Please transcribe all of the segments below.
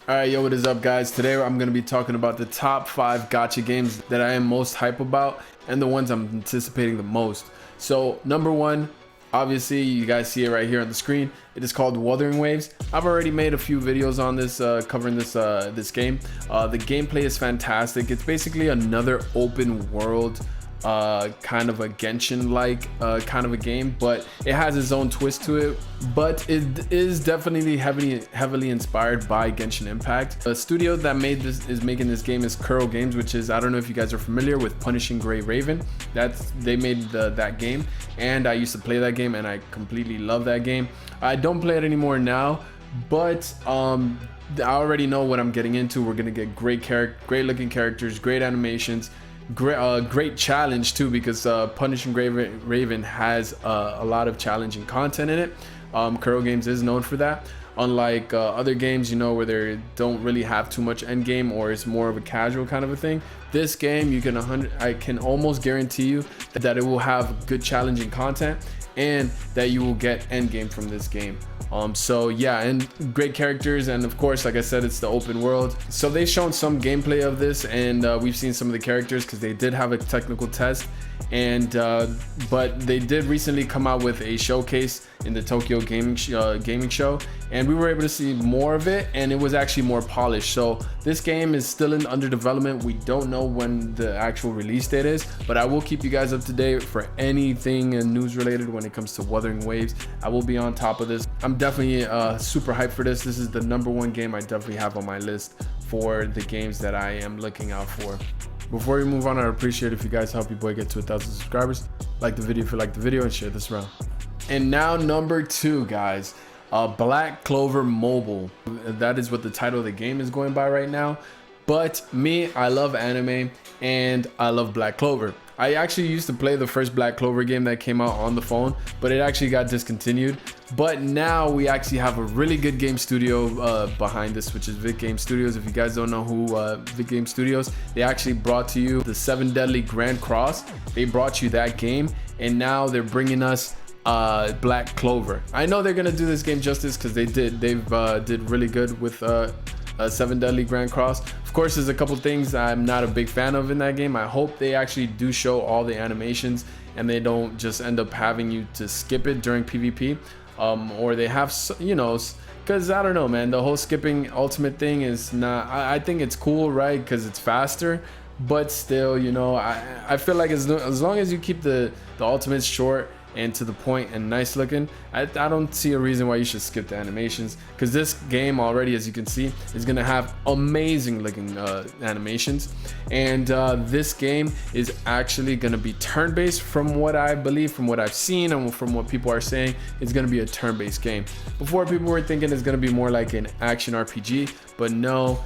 Alright, yo, what is up, guys? Today I'm going to be talking about the top 5 gacha games that I am most hype about and the ones I'm anticipating the most. So, number 1, obviously, you guys see it right here on the screen. It is called Wuthering Waves. I've already made a few videos on this, covering this game. The gameplay is fantastic. It's basically another open world kind of a Genshin-like kind of a game, but it has its own twist to it. But it is definitely heavily inspired by Genshin Impact. The studio that is making this game is Kuro Games, which is, I don't know if you guys are familiar with Punishing Gray Raven. They made that game, and I used to play that game, and I completely love that game. I don't play it anymore now, but I already know what I'm getting into. We're gonna get great looking characters, great animations. Great challenge too, because Punishing Gray Raven has a lot of challenging content in it. Kuro Games is known for that, unlike other games, you know, where they don't really have too much end game, or it's more of a casual kind of a thing. This game, I can almost guarantee you that it will have good challenging content and that you will get end game from this game. So yeah, and great characters, and of course, like I said, it's the open world. So they've shown some gameplay of this, and we've seen some of the characters because they did have a technical test, and but they did recently come out with a showcase in the Tokyo gaming show, and we were able to see more of it, and it was actually more polished. So this game is still under development. We don't know when the actual release date is, but I will keep you guys up to date for anything news related when it comes to Wuthering Waves. I will be on top of this. I'm definitely super hyped for this. This is the #1 game I definitely have on my list for the games that I am looking out for. Before we move on, I'd appreciate if you guys help your boy get to 1,000 subscribers. Like the video if you like the video, and share this around. And now #2, guys, Black Clover Mobile. That is what the title of the game is going by right now. But me, I love anime and I love Black Clover. I actually used to play the first Black Clover game that came out on the phone, but it actually got discontinued. But now we actually have a really good game studio behind this, which is Vic Game Studios. If you guys don't know who Vic Game Studios, they actually brought to you the 7 Deadly Grand Cross. They brought you that game, and now they're bringing us Black Clover. I know they're gonna do this game justice because they've did really good with 7 Deadly Grand Cross. Of course, there's a couple things I'm not a big fan of in that game. I hope they actually do show all the animations and they don't just end up having you to skip it during PvP, or they have, you know, because I don't know, man, the whole skipping ultimate thing is not, I think it's cool, right, because it's faster, but still, you know, I feel like as long as you keep the ultimates short and to the point and nice looking, I don't see a reason why you should skip the animations, because this game already, as you can see, is gonna have amazing looking animations. And this game is actually gonna be turn-based, from what I believe, from what I've seen, and from what people are saying. It's gonna be a turn-based game. Before, people were thinking it's gonna be more like an action RPG, but no,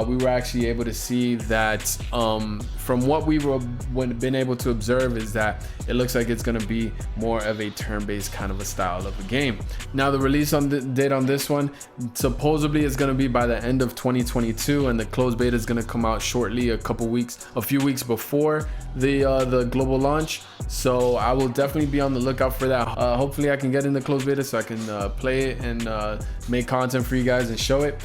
we were actually able to see that from what we been able to observe, is that it looks like it's going to be more of a turn-based kind of a style of a game. Now, the release date on this one supposedly is going to be by the end of 2022, and the closed beta is going to come out shortly, a few weeks before the global launch. So I will definitely be on the lookout for that. Hopefully I can get in the closed beta so I can play it and make content for you guys and show it.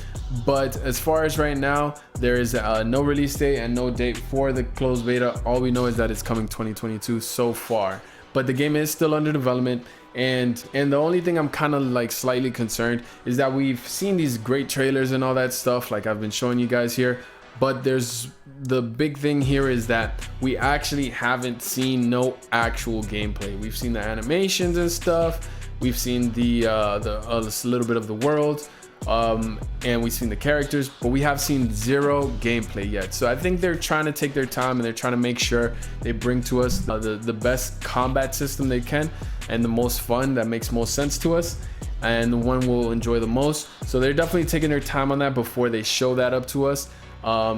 But as far as right now, there is no release date and no date for the closed beta. All we know is that it's coming 2022 so far, but the game is still under development. And the only thing I'm kind of like slightly concerned is that we've seen these great trailers and all that stuff, like I've been showing you guys here, but the big thing here is that we actually haven't seen no actual gameplay. We've seen the animations and stuff, we've seen the little bit of the world, and we've seen the characters, but we have seen zero gameplay yet. So I think they're trying to take their time, and they're trying to make sure they bring to us the best combat system they can, and the most fun that makes most sense to us, and the one we'll enjoy the most. So they're definitely taking their time on that before they show that up to us.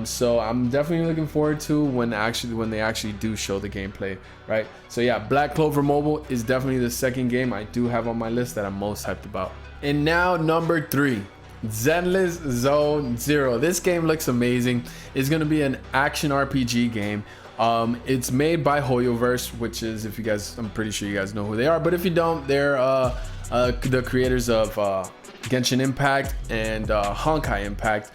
So I'm definitely looking forward to when they actually do show the gameplay, right? So yeah, Black Clover Mobile is definitely the second game I do have on my list that I'm most hyped about. And now #3, Zenless Zone Zero. This game looks amazing. It's going to be an action RPG game. It's made by Hoyoverse, which is, if you guys, I'm pretty sure you guys know who they are, but if you don't, they're the creators of Genshin Impact and Honkai Impact,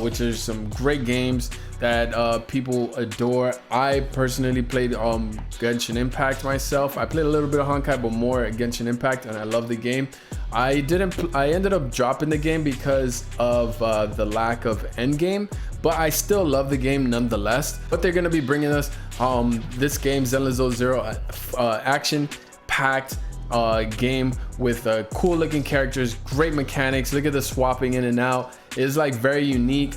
which are some great games that people adore. I personally played Genshin Impact myself. I played a little bit of Honkai, but more Genshin Impact, and I love the game. I ended up dropping the game because of the lack of endgame, but I still love the game nonetheless. But they're gonna be bringing us this game, Zenless 0, action-packed game with cool looking characters, great mechanics. Look at the swapping in and out. It's like very unique.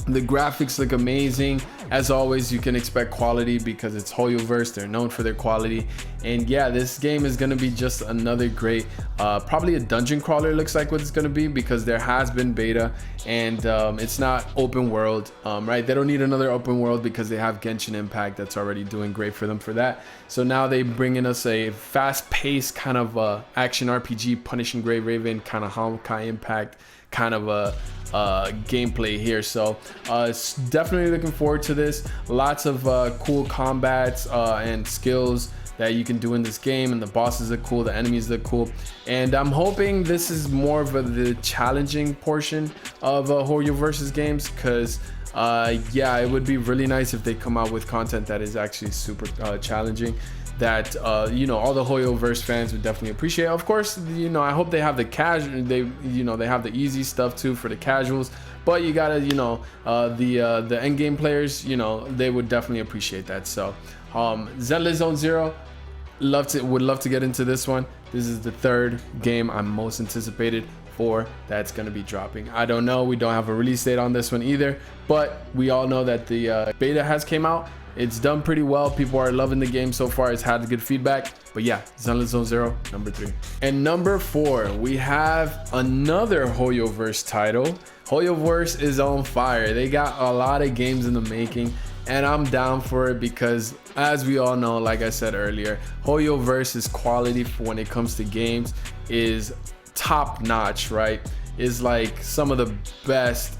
The graphics look amazing. As always, you can expect quality because it's Hoyoverse. They're known for their quality. And yeah, this game is going to be just another great, probably a dungeon crawler looks like what it's going to be, because there has been beta and it's not open world, right? They don't need another open world because they have Genshin Impact that's already doing great for them for that. So now they bring in us a fast-paced kind of action RPG, Punishing Grey Raven, kind of Honkai Impact kind of a gameplay here. So it's definitely looking forward to this. Lots of cool combats and skills that you can do in this game, and the bosses look cool, the enemies look cool, and I'm hoping this is more of the challenging portion of Hoyoverse's games, because yeah, it would be really nice if they come out with content that is actually super challenging, that you know, all the Hoyoverse fans would definitely appreciate. Of course, you know, I hope they have the casual, they have the easy stuff too for the casuals, but you gotta, you know, the end game players, you know, they would definitely appreciate that. So Zenless 0, would love to get into this one. This is the third game I'm most anticipated for that's going to be dropping. I don't know, we don't have a release date on this one either, but we all know that the beta has came out. It's done pretty well. People are loving the game so far. It's had good feedback. But yeah, Zenless 0, number 3. And number 4, we have another Hoyoverse title. Hoyoverse is on fire. They got a lot of games in the making, and I'm down for it because, as we all know, like I said earlier, Hoyoverse's quality for when it comes to games is top notch, right? Is like some of the best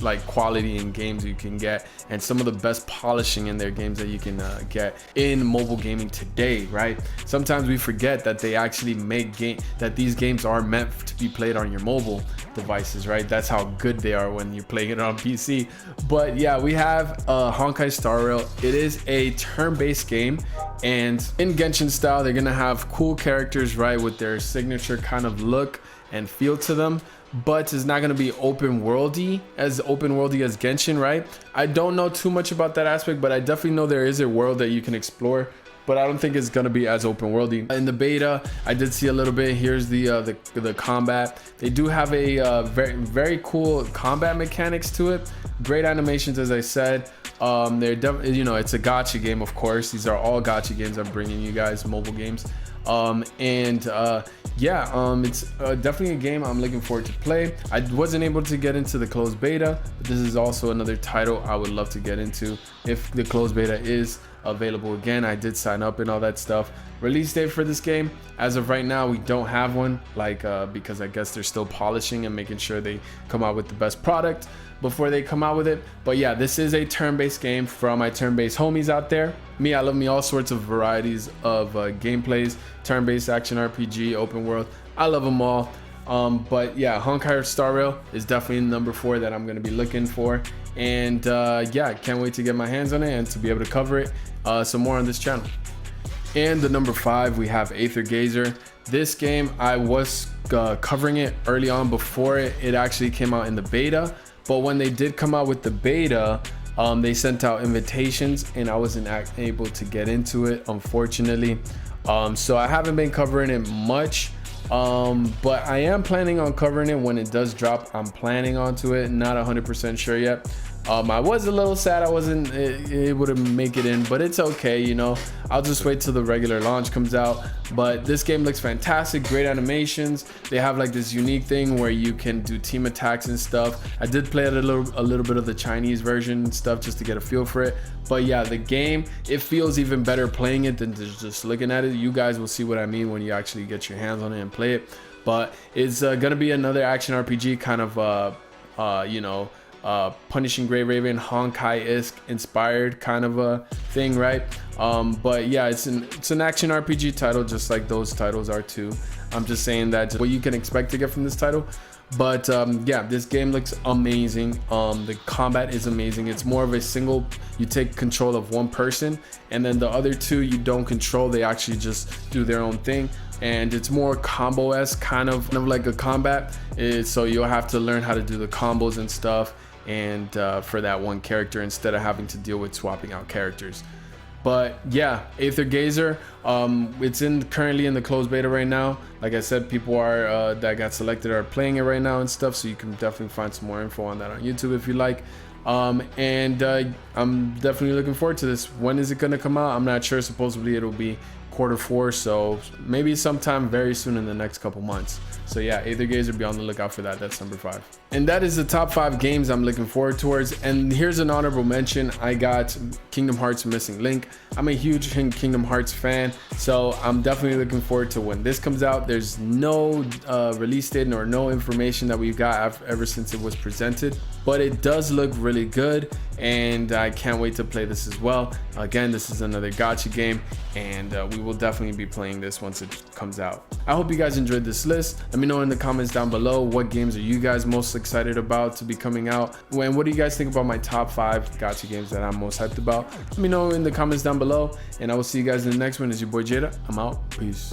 like quality in games you can get, and some of the best polishing in their games that you can get in mobile gaming today, right? Sometimes we forget that they actually make that these games are meant to be played on your mobile devices, right? That's how good they are when you're playing it on PC. But yeah, we have Honkai Star Rail. It is a turn-based game, and in Genshin style, they're gonna have cool characters, right, with their signature kind of look and feel to them, but it's not going to be open worldy as Genshin, right? I don't know too much about that aspect, but I definitely know there is a world that you can explore, but I don't think it's going to be as open worldy. In the beta, I did see a little bit. Here's the combat. They do have a very cool combat mechanics to it. Great animations, as I said. They're definitely, you know, it's a gacha game, of course. These are all gacha games I'm bringing you guys, mobile games. Yeah, it's definitely a game I'm looking forward to play. I wasn't able to get into the closed beta, but this is also another title I would love to get into if the closed beta is available again. I did sign up and all that stuff. Release date for this game, as of right now, we don't have one, like because I guess they're still polishing and making sure they come out with the best product before they come out with it. But yeah, this is a turn-based game for my turn-based homies out there. I love me all sorts of varieties of gameplays, turn-based action RPG, open world. I love them all. But yeah, Honkai Star Rail is definitely number 4 that I'm going to be looking for. And yeah, can't wait to get my hands on it and to be able to cover it some more on this channel. And the number 5, we have Aether Gazer. This game, I was covering it early on before it actually came out in the beta. But when they did come out with the beta, they sent out invitations and I wasn't able to get into it, unfortunately. So I haven't been covering it much, but I am planning on covering it when it does drop. I'm planning onto it, not 100% sure yet. I was a little sad I wasn't able to make it in, but it's okay, you know. I'll just wait till the regular launch comes out. But this game looks fantastic, great animations. They have like this unique thing where you can do team attacks and stuff. I did play a little bit of the Chinese version and stuff just to get a feel for it. But yeah, the game, it feels even better playing it than just looking at it. You guys will see what I mean when you actually get your hands on it and play it. But it's gonna be another action RPG kind of you know, Punishing Gray Raven, Honkai-esque inspired kind of a thing, right? But yeah, it's an action RPG title, just like those titles are too. I'm just saying that what you can expect to get from this title. But yeah, this game looks amazing. The combat is amazing. It's more of a single, you take control of one person, and then the other two you don't control. They actually just do their own thing, and it's more combo-esque, kind of like a combat. So you'll have to learn how to do the combos and stuff, and for that one character, instead of having to deal with swapping out characters. But yeah, Aether Gazer, it's currently in the closed beta right now. Like I said, people are that got selected are playing it right now and stuff, so you can definitely find some more info on that on YouTube if you like. I'm definitely looking forward to this. When is it gonna come out? I'm not sure. Supposedly it'll be Q4, so maybe sometime very soon in the next couple months. So yeah, Aether Gazer, be on the lookout for that. That's number 5. And that is the top 5 games I'm looking forward towards. And here's an honorable mention. I got Kingdom Hearts Missing Link. I'm a huge Kingdom Hearts fan, so I'm definitely looking forward to when this comes out. There's no release date or no information that we've got ever since it was presented, but it does look really good, and I can't wait to play this as well. Again, this is another gacha game, and we will definitely be playing this once it comes out. I hope you guys enjoyed this list. Let me know in the comments down below, what games are you guys most excited about to be coming out, and what do you guys think about my top 5 gacha games that I'm most hyped about? Let me know in the comments down below, and I will see you guys in the next one. It's your boy Jada. I'm out. Peace.